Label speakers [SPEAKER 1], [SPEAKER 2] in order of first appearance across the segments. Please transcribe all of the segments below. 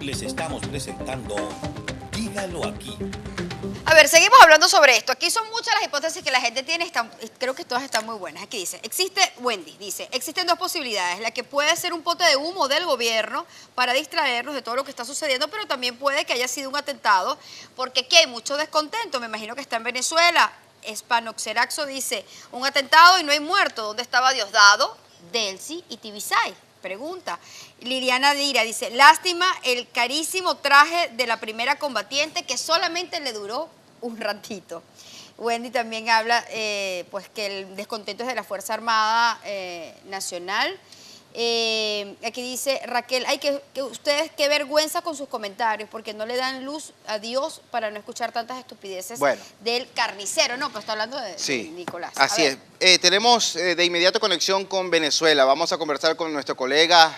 [SPEAKER 1] Les estamos presentando Dígalo aquí.
[SPEAKER 2] A ver, seguimos hablando sobre esto. Aquí son muchas las hipótesis que la gente tiene, creo que todas están muy buenas. Aquí dice, Wendy dice, existen dos posibilidades. La que puede ser un pote de humo del gobierno para distraernos de todo lo que está sucediendo, pero también puede que haya sido un atentado, porque aquí hay mucho descontento. Me imagino que está en Venezuela. Espanoxeraxo dice, un atentado y no hay muerto. ¿Dónde estaba Diosdado, Delcy y Tibisay? Pregunta. Liliana Dira dice, lástima el carísimo traje de la primera combatiente que solamente le duró un ratito. Wendy también habla pues que el descontento es de la Fuerza Armada Nacional. Aquí dice Raquel, ay, que ustedes qué vergüenza con sus comentarios, porque no le dan luz a Dios para no escuchar tantas estupideces del carnicero. No, pero está hablando de Nicolás.
[SPEAKER 3] Así es. Tenemos de inmediato conexión con Venezuela. Vamos a conversar con nuestro colega,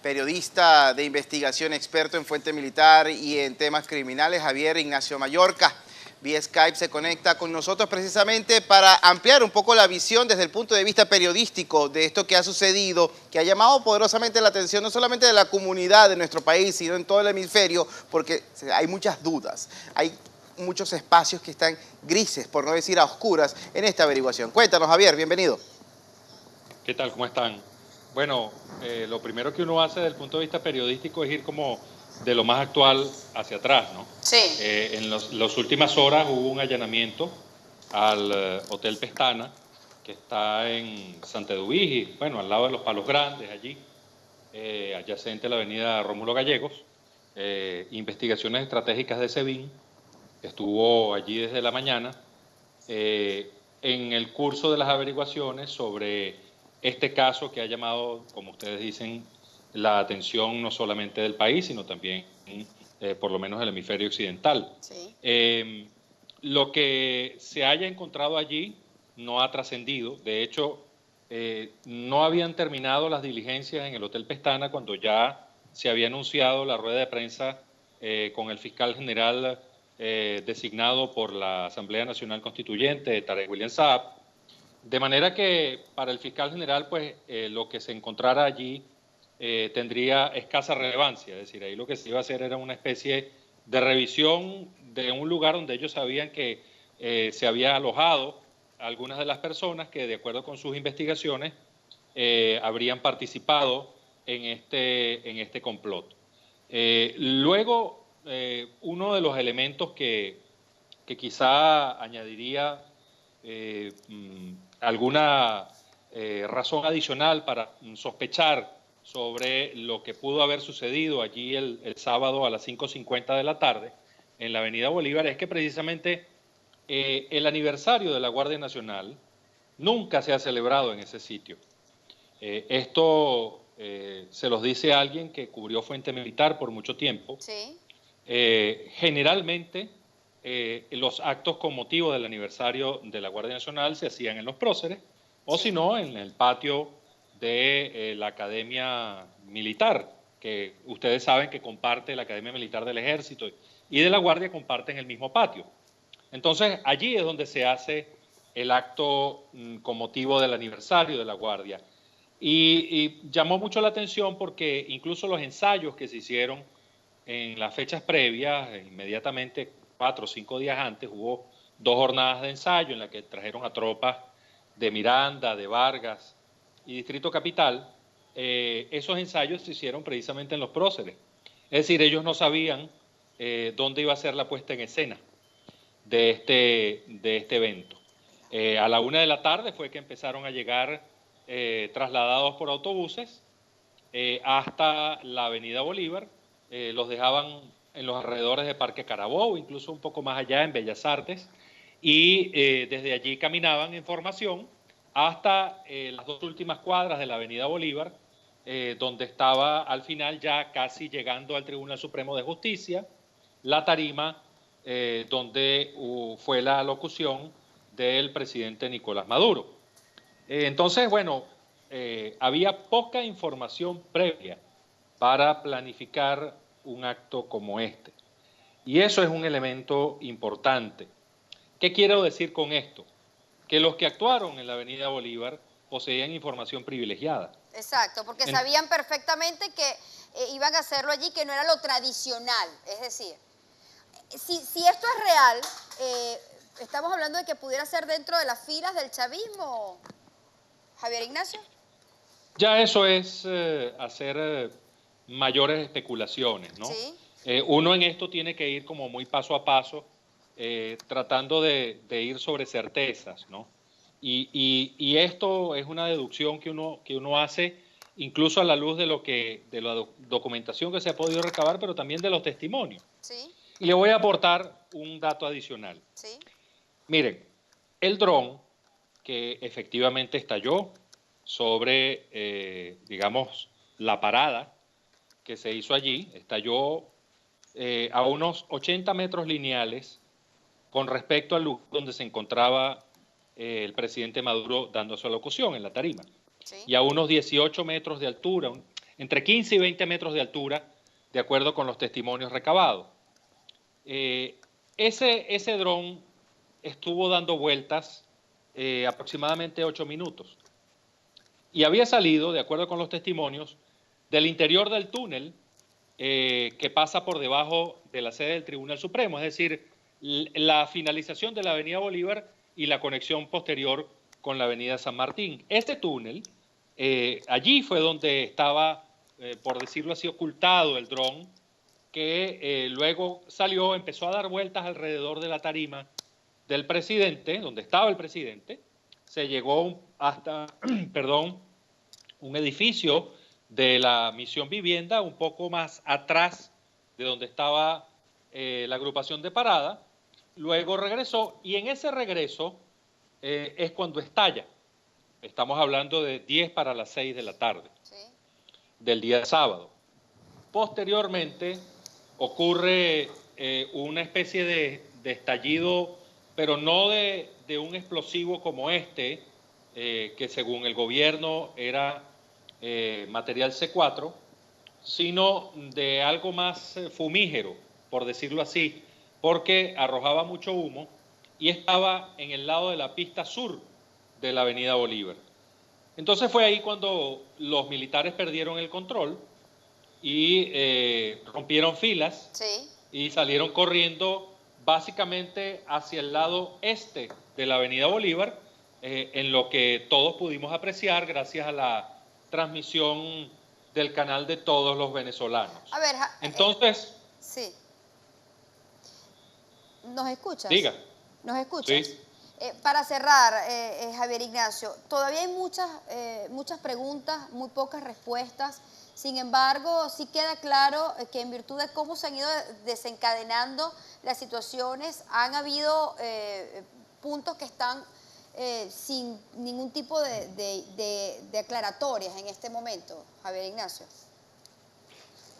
[SPEAKER 3] periodista de investigación, experto en fuente militar y en temas criminales, Javier Ignacio Mallorca. Vía Skype se conecta con nosotros precisamente para ampliar un poco la visión desde el punto de vista periodístico de esto que ha sucedido, que ha llamado poderosamente la atención no solamente de la comunidad de nuestro país, sino en todo el hemisferio, porque hay muchas dudas, hay muchos espacios que están grises, por no decir a oscuras, en esta averiguación. Cuéntanos, Javier, bienvenido.
[SPEAKER 4] ¿Qué tal? ¿Cómo están? Bueno, lo primero que uno hace desde el punto de vista periodístico es ir como de lo más actual hacia atrás, ¿no?
[SPEAKER 2] Sí.
[SPEAKER 4] En las últimas horas hubo un allanamiento al Hotel Pestana, que está en Santa Eduvige, bueno, al lado de los Palos Grandes, allí, adyacente a la avenida Rómulo Gallegos. Investigaciones estratégicas de SEBIN estuvo allí desde la mañana en el curso de las averiguaciones sobre este caso que ha llamado, como ustedes dicen, la atención no solamente del país, sino también, por lo menos, del hemisferio occidental.
[SPEAKER 2] Sí.
[SPEAKER 4] Lo que se haya encontrado allí no ha trascendido. De hecho, no habían terminado las diligencias en el Hotel Pestana cuando ya se había anunciado la rueda de prensa con el fiscal general designado por la Asamblea Nacional Constituyente, Tarek William Saab. De manera que para el fiscal general, pues lo que se encontrara allí tendría escasa relevancia. Es decir, ahí lo que se iba a hacer era una especie de revisión de un lugar donde ellos sabían que se había alojado algunas de las personas que, de acuerdo con sus investigaciones, habrían participado en este complot. Luego, uno de los elementos que quizá añadiría alguna razón adicional para sospechar sobre lo que pudo haber sucedido allí el sábado a las 5:50 de la tarde en la avenida Bolívar es que precisamente el aniversario de la Guardia Nacional nunca se ha celebrado en ese sitio. Esto se los dice alguien que cubrió fuente militar por mucho tiempo.
[SPEAKER 2] Sí.
[SPEAKER 4] Generalmente los actos con motivo del aniversario de la Guardia Nacional se hacían en los próceres o si no en el patio de la Academia Militar, que ustedes saben que comparte la Academia Militar del Ejército y de la Guardia comparten el mismo patio. Entonces allí es donde se hace el acto con motivo del aniversario de la Guardia. Y llamó mucho la atención porque incluso los ensayos que se hicieron en las fechas previas, inmediatamente 4 o 5 días antes, hubo 2 jornadas de ensayo en las que trajeron a tropas de Miranda, de Vargas y Distrito Capital. Esos ensayos se hicieron precisamente en los próceres. Es decir, ellos no sabían dónde iba a ser la puesta en escena de este evento. A la 1 de la tarde fue que empezaron a llegar trasladados por autobuses hasta la avenida Bolívar. Los dejaban en los alrededores de Parque Carabobo, incluso un poco más allá en Bellas Artes, y desde allí caminaban en formación hasta las 2 últimas cuadras de la avenida Bolívar, donde estaba al final ya casi llegando al Tribunal Supremo de Justicia, la tarima donde fue la locución del presidente Nicolás Maduro. Entonces, bueno, había poca información previa para planificar un acto como este. Y eso es un elemento importante. ¿Qué quiero decir con esto? Que los que actuaron en la avenida Bolívar poseían información privilegiada.
[SPEAKER 2] Exacto, porque sabían perfectamente que iban a hacerlo allí, que no era lo tradicional. Es decir, si esto es real, estamos hablando de que pudiera ser dentro de las filas del chavismo, Javier Ignacio.
[SPEAKER 4] Ya eso es hacer mayores especulaciones, ¿no?
[SPEAKER 2] Sí.
[SPEAKER 4] Uno en esto tiene que ir como muy paso a paso, tratando de ir sobre certezas, ¿no? Y esto es una deducción que uno hace incluso a la luz de de la documentación que se ha podido recabar, pero también de los testimonios.
[SPEAKER 2] Sí.
[SPEAKER 4] Y le voy a aportar un dato adicional.
[SPEAKER 2] Sí.
[SPEAKER 4] Miren, el dron que efectivamente estalló sobre, digamos, la parada que se hizo allí, estalló a unos 80 metros lineales con respecto al lugar donde se encontraba el presidente Maduro dando su alocución en la tarima.
[SPEAKER 2] Sí.
[SPEAKER 4] Y a unos 18 metros de altura, entre 15 y 20 metros de altura, de acuerdo con los testimonios recabados. Ese dron estuvo dando vueltas aproximadamente 8 minutos y había salido, de acuerdo con los testimonios, del interior del túnel que pasa por debajo de la sede del Tribunal Supremo, es decir, la finalización de la Avenida Bolívar y la conexión posterior con la Avenida San Martín. Este túnel, allí fue donde estaba, por decirlo así, ocultado el dron, que luego salió, empezó a dar vueltas alrededor de la tarima del presidente, donde estaba el presidente, se llegó hasta, perdón, un edificio de la Misión Vivienda, un poco más atrás de donde estaba la agrupación de parada, luego regresó y en ese regreso es cuando estalla. Estamos hablando de 10 para las 6 de la tarde,
[SPEAKER 2] Sí.
[SPEAKER 4] del día sábado. Posteriormente ocurre una especie de estallido, pero no de un explosivo como este, que según el gobierno era material C4, sino de algo más fumígero, por decirlo así, porque arrojaba mucho humo y estaba en el lado de la pista sur de la Avenida Bolívar. Entonces fue ahí cuando los militares perdieron el control y rompieron filas
[SPEAKER 2] Sí.
[SPEAKER 4] y salieron corriendo básicamente hacia el lado este de la Avenida Bolívar, en lo que todos pudimos apreciar gracias a la transmisión del canal de todos los venezolanos.
[SPEAKER 2] A ver,
[SPEAKER 4] Entonces,
[SPEAKER 2] sí. ¿Nos escuchas?
[SPEAKER 4] diga.
[SPEAKER 2] ¿Nos escuchas?
[SPEAKER 4] Sí.
[SPEAKER 2] Para cerrar, Javier Ignacio, todavía hay muchas preguntas, muy pocas respuestas. Sin embargo, sí queda claro que en virtud de cómo se han ido desencadenando las situaciones, han habido puntos que están sin ningún tipo de aclaratorias en este momento, Javier Ignacio.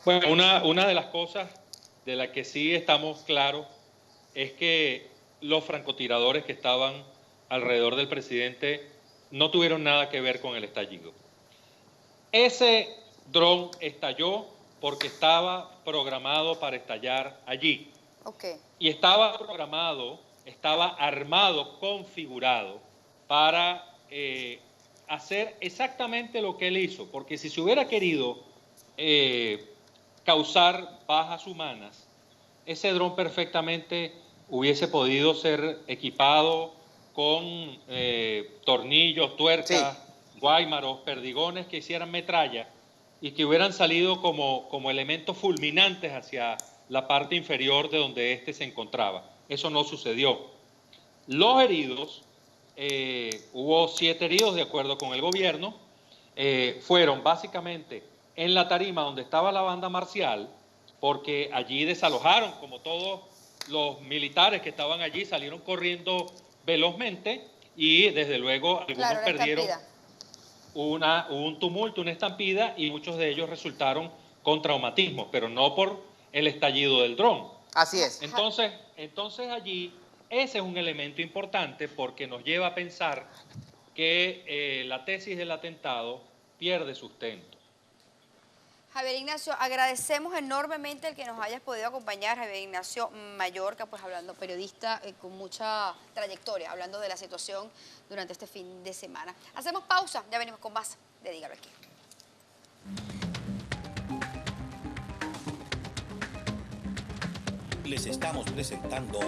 [SPEAKER 4] Bueno, una de las cosas de las que sí estamos claros es que los francotiradores que estaban alrededor del presidente no tuvieron nada que ver con el estallido. Ese dron estalló porque estaba programado para estallar allí.
[SPEAKER 2] Okay.
[SPEAKER 4] Y estaba programado, estaba armado, configurado para hacer exactamente lo que él hizo. Porque si se hubiera querido causar bajas humanas, ese dron perfectamente hubiese podido ser equipado con tornillos, tuercas, sí, guaymaros, perdigones que hicieran metralla y que hubieran salido como elementos fulminantes hacia la parte inferior de donde éste se encontraba. Eso no sucedió. Los heridos, hubo 7 heridos de acuerdo con el gobierno, fueron básicamente en la tarima donde estaba la banda marcial, porque allí desalojaron, como todos los militares que estaban allí, salieron corriendo velozmente y desde luego algunos perdieron un tumulto, una estampida, y muchos de ellos resultaron con traumatismos, pero no por el estallido del dron.
[SPEAKER 3] Así es.
[SPEAKER 4] Entonces allí ese es un elemento importante porque nos lleva a pensar que la tesis del atentado pierde sustento.
[SPEAKER 2] Javier Ignacio, agradecemos enormemente el que nos hayas podido acompañar, Javier Ignacio Mallorca, pues hablando, periodista con mucha trayectoria, hablando de la situación durante este fin de semana. Hacemos pausa, ya venimos con más de Dígalo Aquí.
[SPEAKER 1] Les estamos presentando